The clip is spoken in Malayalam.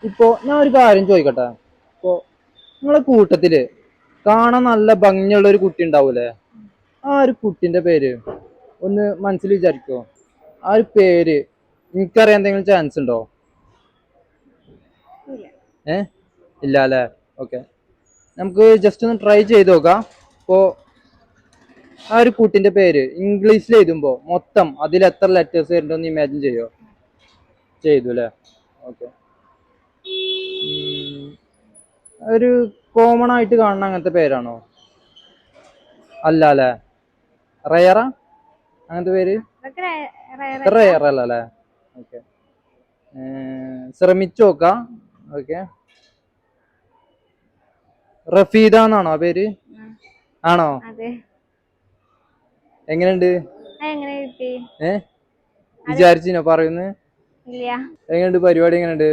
ഇപ്പൊ ഞാൻ ഒരു കാര്യം ചോദിക്കട്ടെ. ഇപ്പൊ നിങ്ങളെ കൂട്ടത്തില് കാണാൻ നല്ല ഭംഗിയുള്ള ഒരു കുട്ടി ഉണ്ടാവൂലേ? ആ ഒരു കുട്ടിന്റെ പേര് ഒന്ന് മനസ്സിൽ വിചാരിക്കോ? ആ ഒരു പേര് എനിക്കറിയാൻ എന്തെങ്കിലും ചാൻസ് ഉണ്ടോ? ഏ ഇല്ല അല്ലേ? ഓക്കെ, നമുക്ക് ജസ്റ്റ് ഒന്ന് ട്രൈ ചെയ്ത് നോക്കാം. ഇപ്പോ ആ ഒരു കുട്ടിന്റെ പേര് ഇംഗ്ലീഷിൽ എഴുതുമ്പോ മൊത്തം അതിൽ എത്ര ലെറ്റേഴ്സ് വരുന്നുണ്ടെന്ന് ഇമാജിൻ ചെയ്യോ? ചെയ്തു അല്ലേ? ഓക്കെ. ഒരു കോമൺ ആയിട്ട് കാണുന്ന അങ്ങനത്തെ പേരാണോ? അല്ല അല്ലേ? റയറാ അങ്ങനത്തെ പേര്? റയർ അല്ല അല്ലേ? ഓക്കെ, ശ്രമിച്ചു നോക്കാം. ഓക്കെ, റഫീദ എന്നാണോ ആ പേര്? ആണോ? എങ്ങനെയുണ്ട്? ഏ വിചാരിച്ചിനോ പറയുന്നത്? എങ്ങനെയുണ്ട് പരിപാടി? എങ്ങനെയുണ്ട്?